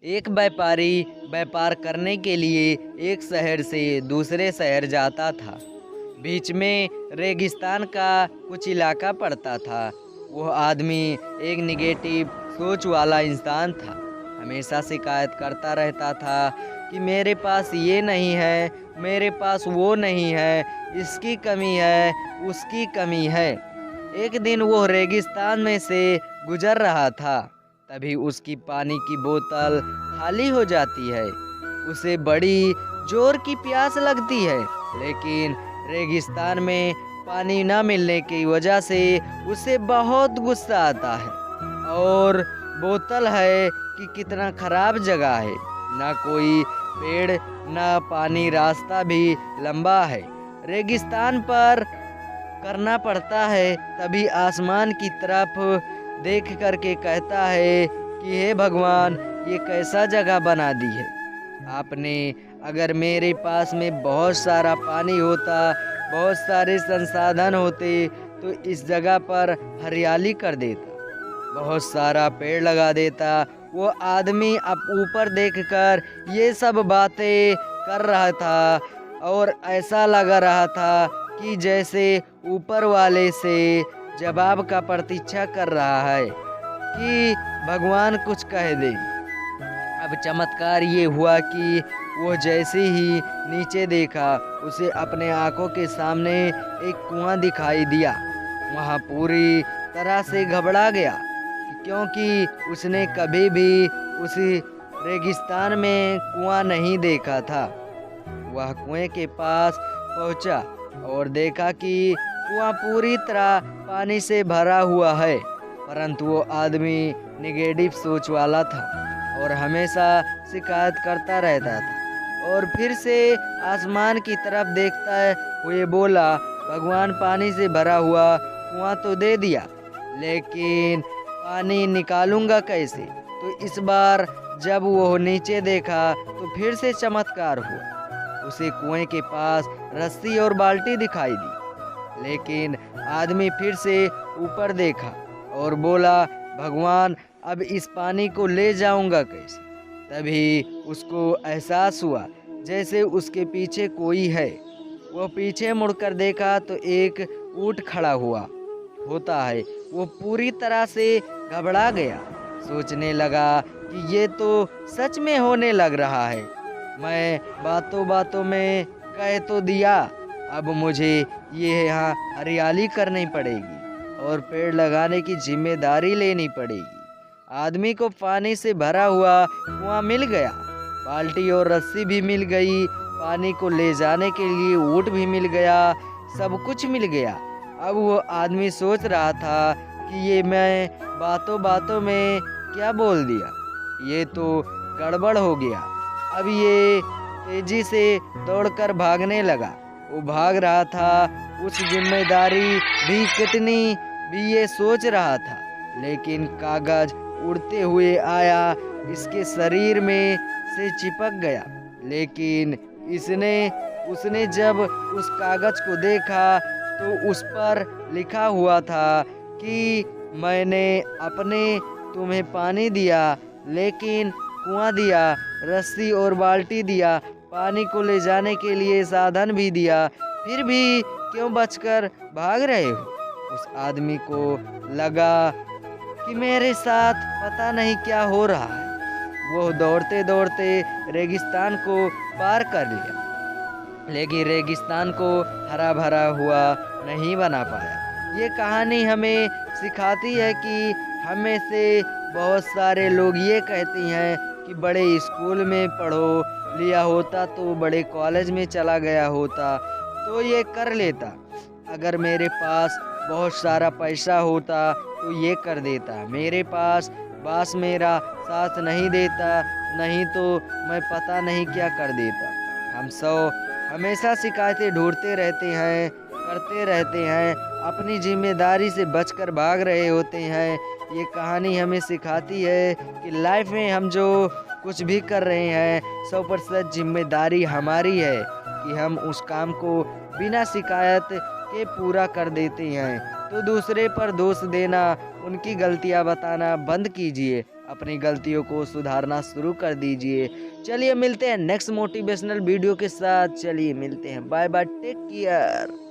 एक व्यापारी व्यापार करने के लिए एक शहर से दूसरे शहर जाता था। बीच में रेगिस्तान का कुछ इलाका पड़ता था। वह आदमी एक निगेटिव सोच वाला इंसान था। हमेशा शिकायत करता रहता था कि मेरे पास ये नहीं है, मेरे पास वो नहीं है, इसकी कमी है, उसकी कमी है। एक दिन वो रेगिस्तान में से गुजर रहा था, तभी उसकी पानी की बोतल खाली हो जाती है। उसे बड़ी जोर की प्यास लगती है, लेकिन रेगिस्तान में पानी न मिलने की वजह से उसे बहुत गुस्सा आता है। और बोतल है कि कितना खराब जगह है, ना कोई पेड़ ना पानी, रास्ता भी लंबा है। रेगिस्तान पर करना पड़ता है। तभी आसमान की तरफ देख करके कहता है कि हे भगवान, ये कैसा जगह बना दी है आपने। अगर मेरे पास में बहुत सारा पानी होता, बहुत सारे संसाधन होते, तो इस जगह पर हरियाली कर देता, बहुत सारा पेड़ लगा देता। वो आदमी अब ऊपर देखकर ये सब बातें कर रहा था और ऐसा लगा रहा था कि जैसे ऊपर वाले से जवाब का प्रतीक्षा कर रहा है कि भगवान कुछ कह दे। अब चमत्कार ये हुआ कि वो जैसे ही नीचे देखा, उसे अपने आंखों के सामने एक कुआं दिखाई दिया। वहाँ पूरी तरह से घबरा गया, क्योंकि उसने कभी भी उसी रेगिस्तान में कुआं नहीं देखा था। वह कुएं के पास पहुंचा और देखा कि कुआं पूरी तरह पानी से भरा हुआ है, परंतु वो आदमी निगेटिव सोच वाला था और हमेशा शिकायत करता रहता था। और फिर से आसमान की तरफ देखता हुए बोला, भगवान, पानी से भरा हुआ कुआं तो दे दिया, लेकिन पानी निकालूंगा कैसे? तो इस बार जब वो नीचे देखा तो फिर से चमत्कार हुआ। उसे कुएं के पास रस्सी और बाल्टी दिखाई दी, लेकिन आदमी फिर से ऊपर देखा और बोला, भगवान, अब इस पानी को ले जाऊंगा कैसे? तभी उसको एहसास हुआ जैसे उसके पीछे कोई है। वो पीछे मुड़कर देखा तो एक ऊंट खड़ा हुआ होता है। वो पूरी तरह से घबरा गया, सोचने लगा कि ये तो सच में होने लग रहा है। मैं बातों बातों में कह तो दिया, अब मुझे ये यहाँ हरियाली करनी पड़ेगी और पेड़ लगाने की जिम्मेदारी लेनी पड़ेगी। आदमी को पानी से भरा हुआ कुआं मिल गया, बाल्टी और रस्सी भी मिल गई, पानी को ले जाने के लिए ऊंट भी मिल गया, सब कुछ मिल गया। अब वो आदमी सोच रहा था कि ये मैं बातों बातों में क्या बोल दिया, ये तो गड़बड़ हो गया। अब ये तेजी से दौड़कर भागने लगा। वो भाग रहा था, उस जिम्मेदारी भी कितनी भी ये सोच रहा था, लेकिन कागज उड़ते हुए आया, इसके शरीर में से चिपक गया। लेकिन उसने जब उस कागज को देखा तो उस पर लिखा हुआ था कि मैंने अपने तुम्हें पानी दिया, लेकिन कुआं दिया, रस्सी और बाल्टी दिया, पानी को ले जाने के लिए साधन भी दिया, फिर भी क्यों बचकर भाग रहे हो? उस आदमी को लगा कि मेरे साथ पता नहीं क्या हो रहा है। वो दौड़ते दौड़ते रेगिस्तान को पार कर लिया, लेकिन रेगिस्तान को हरा भरा हुआ नहीं बना पाया। ये कहानी हमें सिखाती है कि हमें से बहुत सारे लोग ये कहती हैं कि बड़े स्कूल में पढ़ो लिया होता तो बड़े कॉलेज में चला गया होता तो ये कर लेता, अगर मेरे पास बहुत सारा पैसा होता तो ये कर देता, मेरे पास बास मेरा साथ नहीं देता, नहीं तो मैं पता नहीं क्या कर देता। हम सब हमेशा शिकायतें ढूंढते रहते हैं, करते रहते हैं, अपनी जिम्मेदारी से बचकर भाग रहे होते हैं। ये कहानी हमें सिखाती है कि लाइफ में हम जो कुछ भी कर रहे हैं 100% जिम्मेदारी हमारी है कि हम उस काम को बिना शिकायत के पूरा कर देते हैं। तो दूसरे पर दोष देना, उनकी गलतियां बताना बंद कीजिए। अपनी गलतियों को सुधारना शुरू कर दीजिए। चलिए मिलते हैं नेक्स्ट मोटिवेशनल वीडियो के साथ। चलिए मिलते हैं, बाय बाय, टेक केयर।